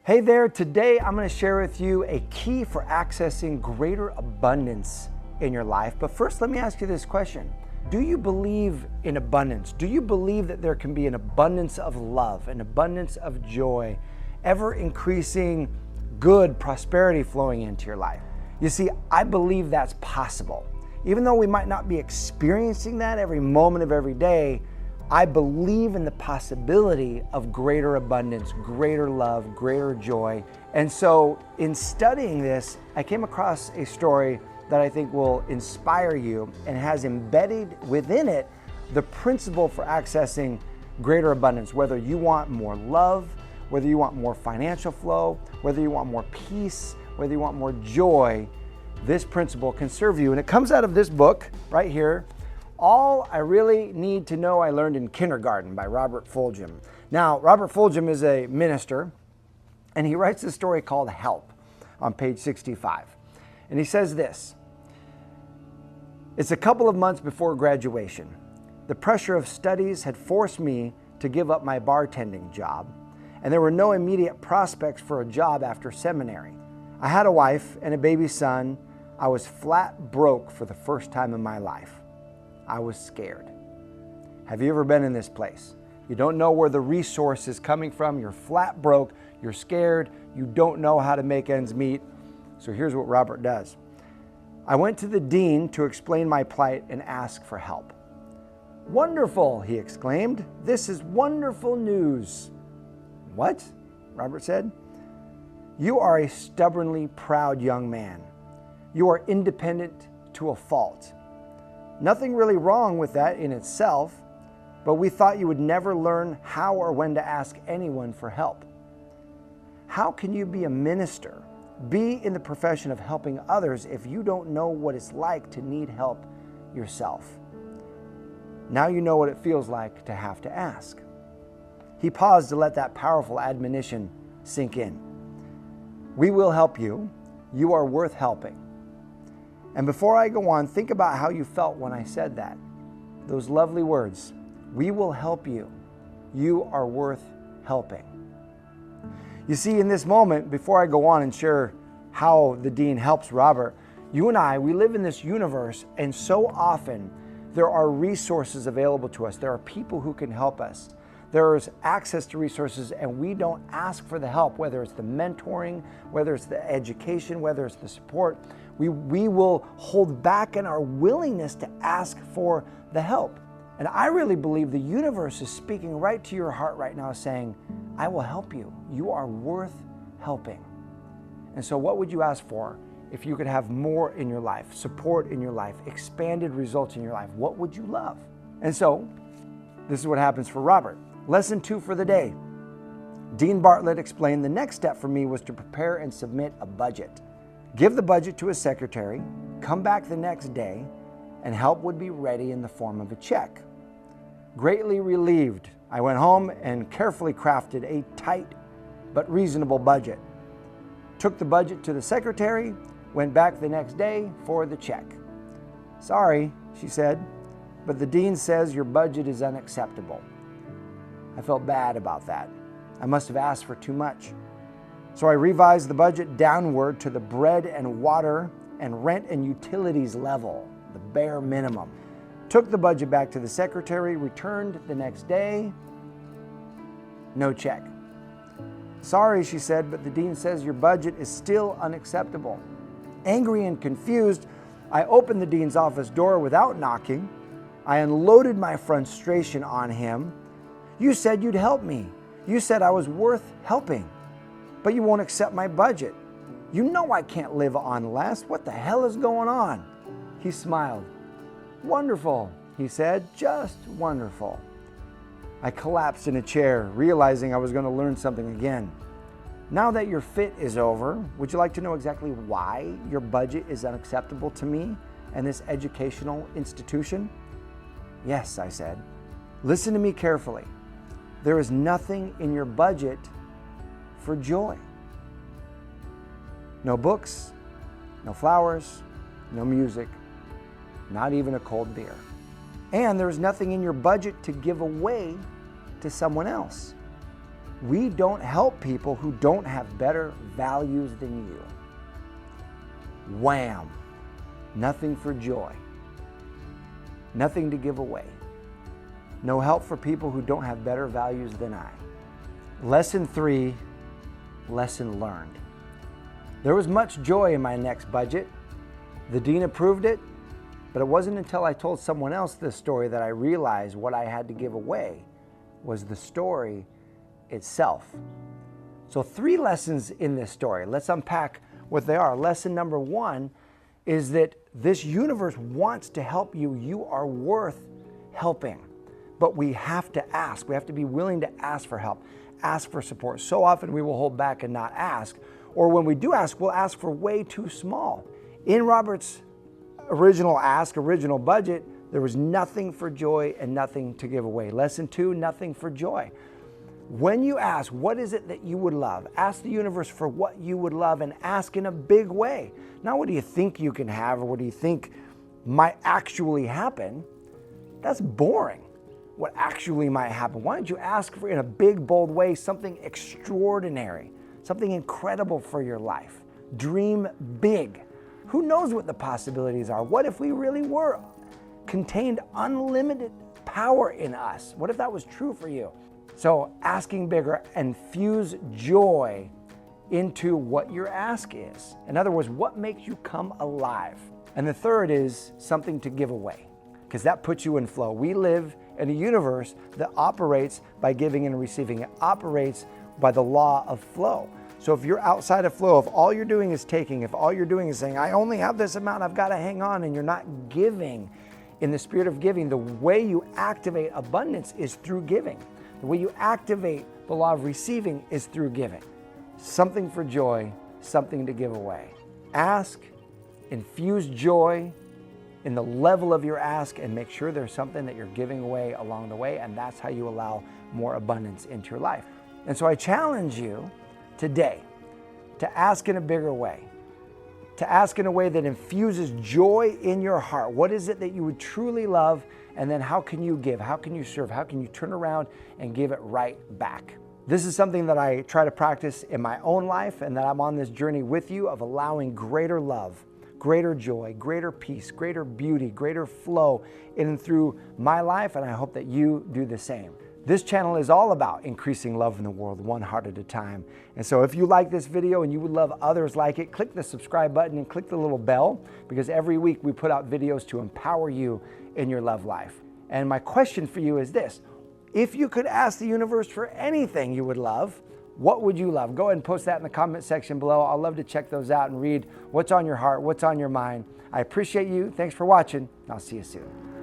Hey there, today I'm going to share with you a key for accessing greater abundance in your life. But first, let me ask you this question. Do you believe in abundance? Do you believe that there can be an abundance of love, an abundance of joy, ever increasing good prosperity flowing into your life? You see, I believe that's possible. Even though we might not be experiencing that every moment of every day, I believe in the possibility of greater abundance, greater love, greater joy. And so in studying this, I came across a story that I think will inspire you and has embedded within it the principle for accessing greater abundance. Whether you want more love, whether you want more financial flow, whether you want more peace, whether you want more joy, this principle can serve you. And it comes out of this book right here, All I Really Need to Know I Learned in Kindergarten by Robert Fulghum. Now, Robert Fulghum is a minister, and he writes a story called Help on page 65. And he says this: "It's a couple of months before graduation. The pressure of studies had forced me to give up my bartending job, and there were no immediate prospects for a job after seminary. I had a wife and a baby son. I was flat broke for the first time in my life. I was scared." Have you ever been in this place? You don't know where the resource is coming from. You're flat broke. You're scared. You don't know how to make ends meet. So here's what Robert does. "I went to the dean to explain my plight and ask for help." "Wonderful," he exclaimed. "This is wonderful news." "What?" Robert said. "You are a stubbornly proud young man. You are independent to a fault. Nothing really wrong with that in itself, but we thought you would never learn how or when to ask anyone for help. How can you be a minister, be in the profession of helping others, if you don't know what it's like to need help yourself? Now you know what it feels like to have to ask." He paused to let that powerful admonition sink in. We will help you. You are worth helping. And before I go on, think about how you felt when I said that. Those lovely words, we will help you. You are worth helping. You see, in this moment, before I go on and share how the dean helps Robert, you and I, we live in this universe, and so often there are resources available to us. There are people who can help us. There's access to resources, and we don't ask for the help, whether it's the mentoring, whether it's the education, whether it's the support. We will hold back in our willingness to ask for the help. And I really believe the universe is speaking right to your heart right now, saying, I will help you. You are worth helping. And so what would you ask for if you could have more in your life, support in your life, expanded results in your life? What would you love? And so this is what happens for Robert. Lesson 2 for the day. Dean Bartlett explained the next step for me was to prepare and submit a budget. Give the budget to his secretary, come back the next day, and help would be ready in the form of a check. Greatly relieved, I went home and carefully crafted a tight but reasonable budget. Took the budget to the secretary, went back the next day for the check. "Sorry," she said, "but the dean says your budget is unacceptable." I felt bad about that. I must have asked for too much. So I revised the budget downward to the bread and water and rent and utilities level, the bare minimum. Took the budget back to the secretary, returned the next day. No check. "Sorry," she said, "but the dean says your budget is still unacceptable." Angry and confused, I opened the dean's office door without knocking. I unloaded my frustration on him. "You said you'd help me. You said I was worth helping, but you won't accept my budget. You know I can't live on less. What the hell is going on?" He smiled. "Wonderful," he said, "just wonderful." I collapsed in a chair, realizing I was going to learn something again. "Now that your fit is over, would you like to know exactly why your budget is unacceptable to me and this educational institution?" "Yes," I said. "Listen to me carefully. There is nothing in your budget for joy. No books, no flowers, no music, not even a cold beer. And there's nothing in your budget to give away to someone else. We don't help people who don't have better values than you. Wham! Nothing for joy. Nothing to give away. No help for people who don't have better values than I. Lesson 3, lesson learned. There was much joy in my next budget. The dean approved it, but it wasn't until I told someone else this story that I realized what I had to give away was the story itself. So 3 lessons in this story. Let's unpack what they are. Lesson number 1 is that this universe wants to help you. You are worth helping. But we have to ask. We have to be willing to ask for help, ask for support. So often we will hold back and not ask. Or when we do ask, we'll ask for way too small. In Robert's original budget, there was nothing for joy and nothing to give away. Lesson 2, nothing for joy. When you ask, what is it that you would love? Ask the universe for what you would love and ask in a big way. Not what do you think you can have or what do you think might actually happen. That's boring. What actually might happen. Why don't you ask for, in a big, bold way, something extraordinary, something incredible for your life? Dream big. Who knows what the possibilities are? What if we really were contained unlimited power in us? What if that was true for you? So asking bigger, infuse joy into what your ask is. In other words, what makes you come alive? And the third is something to give away, because that puts you in flow. We live in a universe that operates by giving and receiving. It operates by the law of flow. So if you're outside of flow, if all you're doing is taking, if all you're doing is saying, I only have this amount, I've got to hang on, and you're not giving in the spirit of giving, the way you activate abundance is through giving. The way you activate the law of receiving is through giving. Something for joy, something to give away. Ask, infuse joy in the level of your ask, and make sure there's something that you're giving away along the way, and that's how you allow more abundance into your life. And so I challenge you today to ask in a bigger way, to ask in a way that infuses joy in your heart. What is it that you would truly love? And then how can you give? How can you serve? How can you turn around and give it right back? This is something that I try to practice in my own life, and that I'm on this journey with you of allowing greater love, greater joy, greater peace, greater beauty, greater flow in and through my life, and I hope that you do the same. This channel is all about increasing love in the world, one heart at a time. And so if you like this video and you would love others like it, click the subscribe button and click the little bell, because every week we put out videos to empower you in your love life. And my question for you is this: if you could ask the universe for anything you would love, what would you love? Go ahead and post that in the comment section below. I'll love to check those out and read what's on your heart, what's on your mind. I appreciate you. Thanks for watching. I'll see you soon.